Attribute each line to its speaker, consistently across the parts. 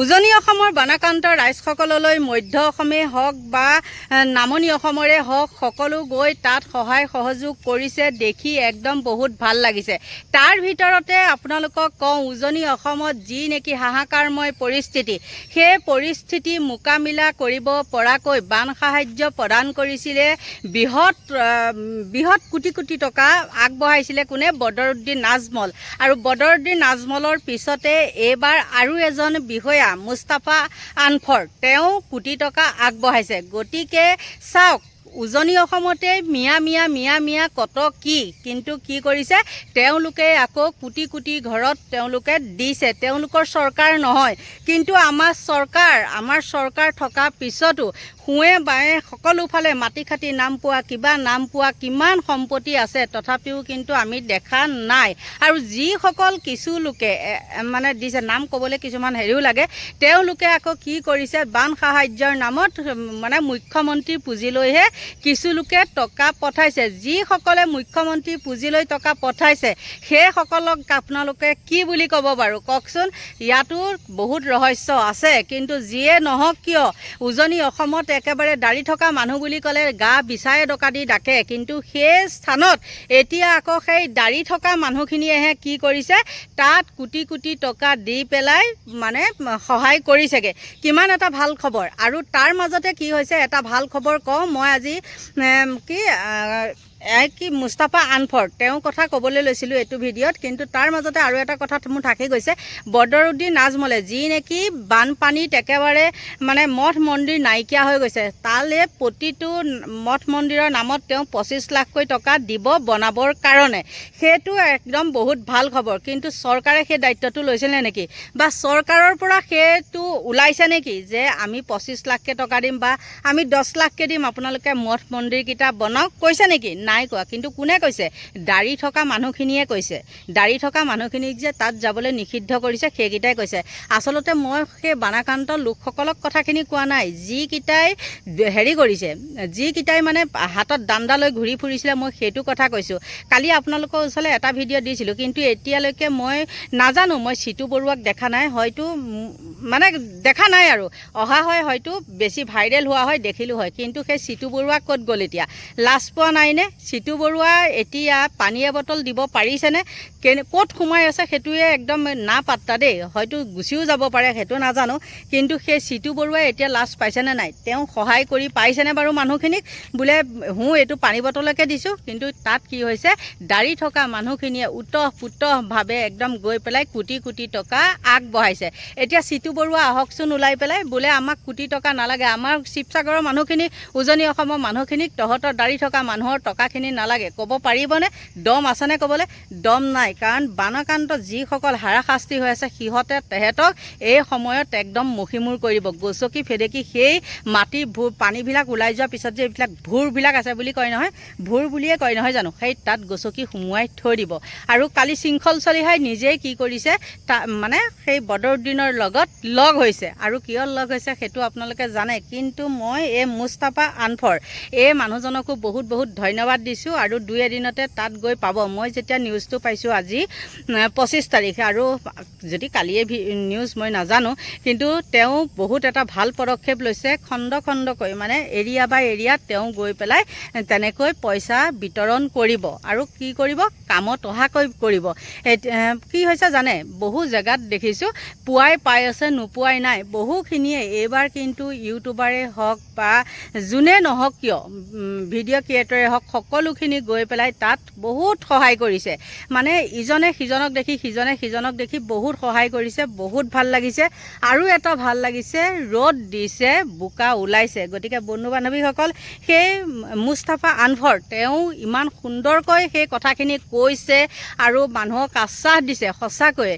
Speaker 1: উজনি অসমৰ বানাক্ৰান্ত ৰাইজসকললৈ মধ্য অসমেই হওক বা নামনি অসমৰে হওক সকলো গৈ তাত সহায় সহযোগ কৰিছে দেখি একদম বহুত ভাল লাগিছে। তাৰ ভিতৰতে আপোনালোকক কওঁ, উজনি অসমত যি নেকি হাহাকাৰময় পৰিস্থিতি, সেই পৰিস্থিতি মোকাবিলা কৰিব পৰাকৈ বান সাহায্য প্ৰদান কৰিছিলে। বৃহৎ কোটি কোটি টকা আগবঢ়াইছিলে কোনে? বদৰুদ্দিন নাজমল। আৰু বদৰুদ্দিন নাজমলৰ পিছতে এইবাৰ আৰু এজন বিষয়া মুস্তাফা আনফৰ, তেওঁ কোটি টকা আগবঢ়াইছে। গতিকে চাওক, উজনি অসমতে মিয়া কত কি, কিন্তু কি কৰিছে তেওঁলোকে আকৌ কোটি কোটি ঘৰত তেওঁলোকে দিছে। তেওঁলোকৰ চৰকাৰ নহয়, কিন্তু আমাৰ চৰকাৰ থকা পিছতো সোঁৱে বায়ে সকলোফালে মাটি খাটি নাম পোৱা, কিবা নাম পোৱা, কিমান সম্পত্তি আছে, তথাপিও কিন্তু আমি দেখা নাই। আৰু যিসকল কিছু লোকে মানে দিছে, নাম ক'বলৈ কিছুমান হেৰিও লাগে, তেওঁলোকে আকৌ কি কৰিছে, বান সাহায্যৰ নামত মানে মুখ্যমন্ত্ৰী পুঁজিলৈহে কিছু লোকে টকা পঠাইছে। যিসকলে মুখ্যমন্ত্ৰী পুঁজিলৈ টকা পঠাইছে সেইসকলক আপোনালোকে কি বুলি ক'ব বাৰু কওকচোন? ইয়াতো বহুত ৰহস্য আছে। কিন্তু যিয়ে নহওক কিয়, উজনি অসমত একেবাৰে দাড়ি থকা মানুহ বুলি ক'লে গা বিচাৰে ডকা দি ডাকে, কিন্তু সেই স্থানত এতিয়া আকৌ সেই দাড়ি থকা মানুহখিনিয়েহে কি কৰিছে, তাত কোটি কোটি টকা দি পেলাই মানে সহায় কৰিছেগৈ। কিমান এটা ভাল খবৰ। আৰু তাৰ মাজতে কি হৈছে, এটা ভাল খবৰ কওঁ মই আজি কি মুস্তাফা আনফৰ তেওঁৰ কথা ক'বলৈ লৈছিলোঁ এইটো ভিডিঅ'ত, কিন্তু তাৰ মাজতে আৰু এটা কথা মোৰ থাকি গৈছে। বদৰুদ্দিন নাজমলে যি নেকি বানপানীত একেবাৰে মানে মঠ মন্দিৰ নাইকিয়া হৈ গৈছে, তালৈ প্ৰতিটো মঠ মন্দিৰৰ নামত তেওঁ 25 লাখকৈ টকা দিব বনাবৰ কাৰণে। সেইটো একদম বহুত ভাল খবৰ। কিন্তু চৰকাৰে সেই দায়িত্বটো লৈছিলে নেকি, বা চৰকাৰৰ পৰা সেইটো ওলাইছে নেকি যে আমি 25 লাখকৈ টকা দিম বা আমি 10 লাখকৈ দিম, আপোনালোকে মঠ মন্দিৰকেইটা বনাওক, কৈছে নেকি? নাই কোৱা। কিন্তু কোনে কৈছে? দাড়ি থকা মানুহখিনিয়ে কৈছে। দাড়ি থকা মানুহখিনিক যে তাত যাবলৈ নিষিদ্ধ কৰিছে সেইকেইটাই কৈছে। আচলতে মই সেই বানাক্ৰান্ত লোকসকলক কথাখিনি কোৱা নাই, যিকেইটাই হেৰি কৰিছে, যিকেইটাই মানে হাতত দাণ্ডা লৈ ঘূৰি ফুৰিছিলে, মই সেইটো কথা কৈছোঁ। কালি আপোনালোকৰ ওচৰলৈ এটা ভিডিঅ' দিছিলোঁ, কিন্তু এতিয়ালৈকে মই নাজানো, মই চিটু বৰুৱাক দেখা নাই, হয়তো মানে দেখা নাই আৰু অহা হয় হয়তো বেছি ভাইৰেল হোৱা হয় দেখিলোঁ হয়। কিন্তু সেই চিটু বৰুৱা ক'ত গ'ল এতিয়া? লাজ পোৱা নাইনে? চিটু বৰুৱা এতিয়া পানীয়া বটল দিব পাৰিছেনে? ক'ত সোমাই আছে সেইটোৱে একদম না পাত্তা দেই। হয়তো গুচিও যাব পাৰে, সেইটো নাজানো। কিন্তু সেই চিটু বৰুৱাই এতিয়া লাজ পাইছেনে নাই? তেওঁ সহায় কৰি পাইছেনে বাৰু মানুহখিনিক? বোলে এইটো পানী বটলকে দিছোঁ, কিন্তু তাত কি হৈছে, দাড়ি থকা মানুহখিনিয়ে উতঃপুতঃভাৱে একদম গৈ পেলাই কোটি কোটি টকা আগবঢ়াইছে। এতিয়া চিটু বৰুৱা আহকচোন ওলাই পেলাই, বোলে আমাক কোটি টকা নালাগে, আমাৰ শিৱসাগৰৰ মানুহখিনি, উজনি অসমৰ মানুহখিনিক তহঁতৰ দাড়ি থকা মানুহৰ টকাখিনি নালাগে, ক'ব পাৰিবনে? দম আছেনে ক'বলৈ? দম নাই। কাৰণ বানাক্ৰান্ত যিসকল হাৰাশাস্তি হৈ আছে তেহেঁতক এই সময়ত একদম মষিমূৰ কৰিব। গচকি ফেদেকি সেই মাটিৰ পানীবিলাক ওলাই যোৱাৰ পিছত যে এইবিলাক ভূৰবিলাক আছে বুলি কয় নহয়, ভূৰ বুলিয়ে কয় নহয় জানো, সেই তাত গচকি সুমুৱাই থৈ দিব। আৰু কালি শৃংখল চলিহাই নিজেই কি কৰিছে, মানে সেই বদৰুদ্দিনৰ লগত লগ হৈছে। আৰু কিয় লগ হৈছে সেইটো আপোনালোকে জানে। কিন্তু মই এই মুস্তাফা আনফৰ এই মানুহজনকো বহুত বহুত ধন্যবাদ দিছোঁ। আৰু 2 এদিনতে তাত গৈ পাব। মই যেতিয়া নিউজটো পাইছোঁ আজি 25 তাৰিখ, আৰু যদি কালিয়ে নিউজ মই নাজানো, কিন্তু তেওঁ বহুত এটা ভাল পদক্ষেপ লৈছে। খণ্ড খণ্ডকৈ মানে এৰিয়া বাই এৰিয়াত তেওঁ গৈ পেলাই তেনেকৈ পইচা বিতৰণ কৰিব। আৰু কি কৰিব? কামত অহাকৈ কৰিব। কি হৈছে জানে, বহু জেগাত দেখিছোঁ পুৱাই পাই আছে, নোপোৱাই নাই। বহুখিনিয়ে এইবাৰ কিন্তু ইউটিউবাৰে হওক বা যোনে নহওক কিয়, ভিডিঅ' ক্ৰিয়েটৰে হওক, সকলোখিনি গৈ পেলাই তাত বহুত সহায় কৰিছে। মানে ইজনে সিজনক দেখি, সিজনে সিজনক দেখি বহুত সহায় কৰিছে। বহুত ভাল লাগিছে। আৰু এটা ভাল লাগিছে, ৰ'দ দিছে, বোকা ওলাইছে। গতিকে বন্ধু বান্ধৱীসকল, সেই মুস্তাফা আনফৰ তেওঁ ইমান সুন্দৰকৈ সেই কথাখিনি কৈছে আৰু মানুহক আশ্বাস দিছে। সঁচাকৈয়ে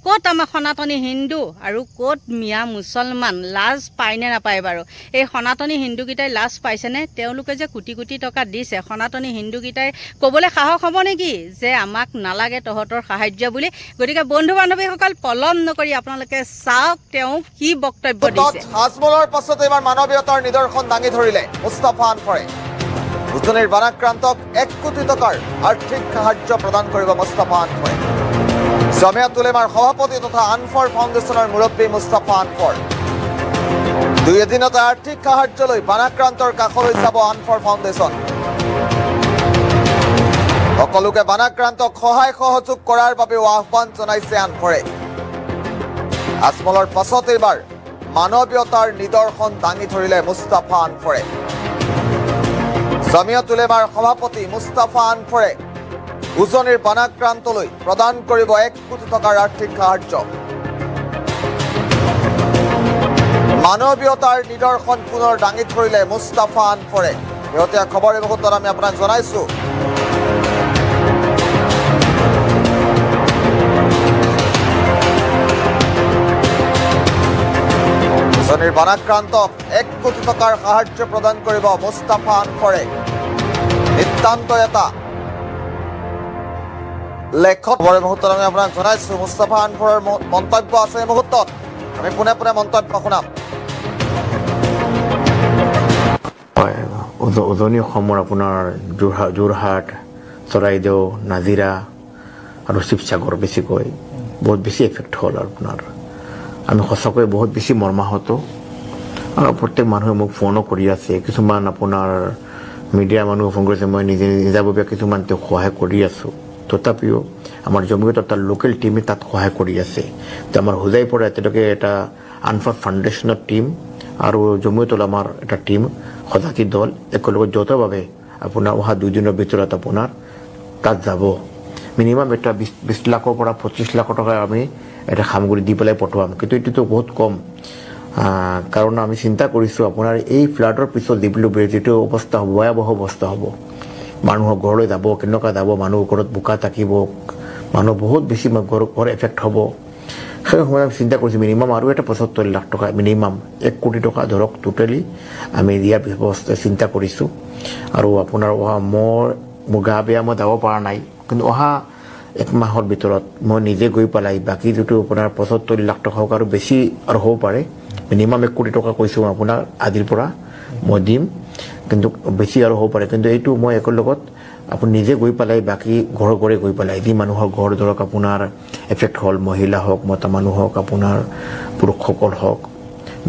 Speaker 1: ক'ত আমাৰ সনাতনী হিন্দু আৰু ক'ত মিয়া মুছলমান, লাজ পায়নে নাপায় বাৰু? এই সনাতনী হিন্দুকেইটাই লাজ পাইছেনে? তেওঁলোকে যে কোটি কোটি টকা দিছে, সনাতনী হিন্দুকেইটাই ক'বলৈ সাহস হ'ব নেকি যে আমাক নালাগে তহঁতৰ সাহায্য বুলি? গতিকে বন্ধু বান্ধৱীসকল, পলম নকৰি আপোনালোকে চাওক তেওঁ কি বক্তব্য দিছে।
Speaker 2: নাজমলৰ পাছত এবাৰ মানৱীয়তাৰ নিদৰ্শন দাঙি ধৰিলে মুস্তাফা আনফৰে। উজনিৰ বানাক্ৰান্তক 1 কোটি টকাৰ আৰ্থিক সাহায্য প্ৰদান কৰিব মুস্তাফা আনফৰে। জামিয়াত উলেমাৰ সভাপতি তথা আনফৰ ফাউণ্ডেশ্যনৰ মুৰব্বী মুস্তাফা আনফৰ। দুই এদিনতে আৰ্থিক সাহায্য লৈ বানাক্ৰান্তৰ কাষলৈ যাব আনফৰ ফাউণ্ডেশ্যন। সকলোকে বানাক্ৰান্তক সহায় সহযোগ কৰাৰ বাবেও আহ্বান জনাইছে আনফৰে। আজমলৰ পাছত এইবাৰ মানৱীয়তাৰ নিদৰ্শন দাঙি ধৰিলে মুস্তাফা আনফৰে। জামিয়াত উলেমাৰ সভাপতি মুস্তাফা আনফৰে উজনিৰ বানাক্ৰান্তলৈ প্ৰদান কৰিব 1 কোটি টকাৰ আৰ্থিক সাহায্য। মানৱীয়তাৰ নিদৰ্শন পুনৰ দাঙি ধৰিলে মুস্তাফা আনফৰে। শেহতীয়া খবৰ এই মুহূৰ্তত আমি আপোনাক জনাইছো। উজনিৰ বানাক্ৰান্তক 1 কোটি টকাৰ সাহায্য প্ৰদান কৰিব মুস্তাফা আনফৰে। নিতান্ত এটা লেখত খবৰ মুহূৰ্তত আমি আপোনাক জনাইছো। মুস্তাফা আনফৰৰ মন্তব্য আছে এই মুহূৰ্তত, আমি পোনে পোনে মন্তব্য শুনাম।
Speaker 3: হয়, উজনি অসমৰ আপোনাৰ যোৰহাট, চৰাইদেউ, নাজিৰা আৰু শিৱসাগৰ বেছিকৈ বহুত বেছি এফেক্ট হ'ল। আপোনাৰ আমি সঁচাকৈ বহুত বেছি মৰ্মাহত। আৰু প্ৰত্যেক মানুহে মোক ফোনো কৰি আছে, কিছুমান আপোনাৰ মিডিয়াৰ মানুহে ফোন কৰিছে। মই নিজে নিজাববীয়া কিছুমান তেওঁক সহায় কৰি আছোঁ। তথাপিও আমাৰ জমিয়ত এটা লোকেল টিমে তাত সহায় কৰি আছে। তো আমাৰ হোজাইৰ পৰা এতিয়ালৈকে এটা আনফৰ ফাউণ্ডেশ্যনৰ টিম আৰু জমিয়তুল আমাৰ এটা টিম সজাতি দল একেলগে যৌথভাৱে আপোনাৰ অহা 2 দিনৰ ভিতৰত আপোনাৰ তাত যাব। মিনিমাম এটা 20 লাখৰ পৰা 25 লাখ টকা আমি এটা সামগ্ৰী দি পেলাই পঠোৱাম। কিন্তু এইটোতো বহুত কম, কাৰণ আমি চিন্তা কৰিছোঁ আপোনাৰ এই ফ্লাডৰ পিছত যিটো অৱস্থা হ'ব, ভয়াৱহ অৱস্থা হ'ব। মানুহৰ ঘৰলৈ যাব, কেনেকুৱা যাব, মানুহ ঘৰত বোকা থাকিব, মানুহ বহুত বেছি ঘৰ এফেক্ট হ'ব। সেই সময়ত আমি চিন্তা কৰিছোঁ মিনিমাম আৰু এটা 75 লাখ টকা, মিনিমাম 1 কোটি টকা ধৰক টোটেলি আমি দিয়াৰ ব্যৱস্থা চিন্তা কৰিছোঁ। আৰু আপোনাৰ মোৰ গা বেয়া, মই যাব পৰা নাই, কিন্তু অহা 1 মাহৰ ভিতৰত মই নিজে গৈ পেলাই বাকী যিটো আপোনাৰ 75 লাখ টকা হওক আৰু বেছি আৰু হ'ব পাৰে, মিনিমাম 1 কোটি টকা কৈছোঁ আপোনাৰ আজিৰ পৰা মই দিম, কিন্তু বেছি আৰু হ'ব পাৰে। কিন্তু এইটো মই একেলগত আপুনি নিজে গৈ পেলাই বাকী ঘৰে ঘৰে গৈ পেলাই যি মানুহৰ ঘৰ ধৰক আপোনাৰ এফেক্ট হ'ল, মহিলা হওক, মতা মানুহ হওক, আপোনাৰ পুৰুষসকল হওক,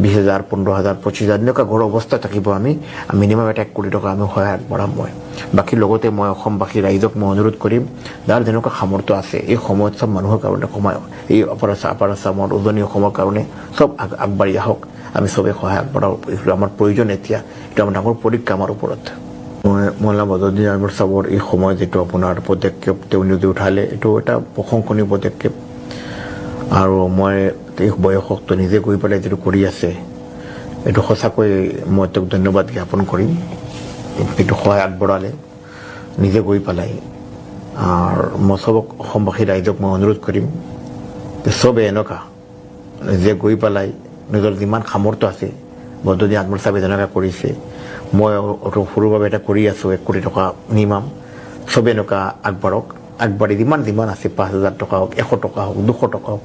Speaker 3: 20,000, 15,000, 25,000 এনেকুৱা ঘৰৰ অৱস্থা থাকিব। আমি মিনিমাম এটা 1 কোটি টকা আমি সহায় আগবঢ়াম। মই বাকী লগতে মই অসমবাসী ৰাইজক মই অনুৰোধ কৰিম, যাৰ যেনেকুৱা সামৰ্থ্য আছে এই সময়ত চব মানুহৰ কাৰণে এই আপাৰ আছামৰ উজনি অসমৰ কাৰণে চব আগবাঢ়ি আহক। আমি চবেই সহায় আগবঢ়াওঁ। এইটো আমাৰ প্ৰয়োজন। এতিয়া এইটো আমাৰ ডাঙৰ পৰীক্ষা আমাৰ ওপৰত। মই মৌলানা বদৰুদ্দিন আজমল চাহাবৰ এই সময় যিটো আপোনাৰ পদক্ষেপ তেওঁ নিজে উঠালে, এইটো এটা প্ৰশংসনীয় পদক্ষেপ। আৰু মই এই বয়সক নিজে গৈ পেলাই যিটো কৰি আছে, এইটো সঁচাকৈ মই তেওঁক ধন্যবাদ জ্ঞাপন কৰিম। এইটো সহায় আগবঢ়ালে নিজে গৈ পেলাই। আৰু মই চবক অসমবাসী ৰাইজক মই অনুৰোধ কৰিম যে চবে এনেকুৱা নিজে গৈ পেলাই নিজৰ যিমান সামৰ্থ্য আছে, বদৰুদ্দিন আজমল চাহাবে যেনেকৈ কৰিছে, মই সৰুভাৱে এটা কৰি আছোঁ 1 কোটি টকা মিনিমাম। চবে এনেকুৱা আগবাঢ়ক, আগবাঢ়ি যিমান আছে 5,000 টকা হওক, 100 টকা হওক, 200 টকা হওক,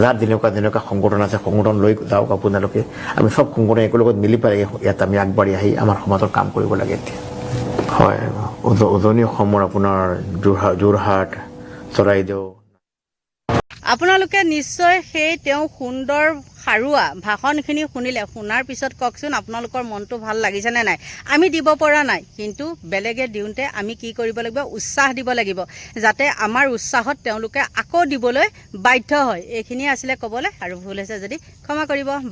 Speaker 3: যাৰ যেনেকুৱা সংগঠন আছে সংগঠন লৈ যাওক আপোনালোকে। আমি চব সংগঠন একেলগত মিলি পেলাই ইয়াত আমি আগবাঢ়ি আহি আমাৰ সমাজৰ কাম কৰিব লাগে এতিয়া। হয়, উজনি অসমৰ আপোনাৰ যোৰহাট, চৰাইদেউ।
Speaker 1: আপোনালোকে নিশ্চয় সেই তেওঁ সুন্দৰ সাৰুৱা ভাষণখিনি শুনিলে। শুনাৰ পিছত কওকচোন আপোনালোকৰ মনটো ভাল লাগিছেনে নাই? আমি দিব পৰা নাই, কিন্তু বেলেগে দিওঁতে আমি কি কৰিব লাগিব? উৎসাহ দিব লাগিব, যাতে আমাৰ উৎসাহত তেওঁলোকে আকৌ দিবলৈ বাধ্য হয়। এইখিনিয়ে আছিলে ক'বলৈ, আৰু ভুল হৈছে যদি ক্ষমা কৰিব।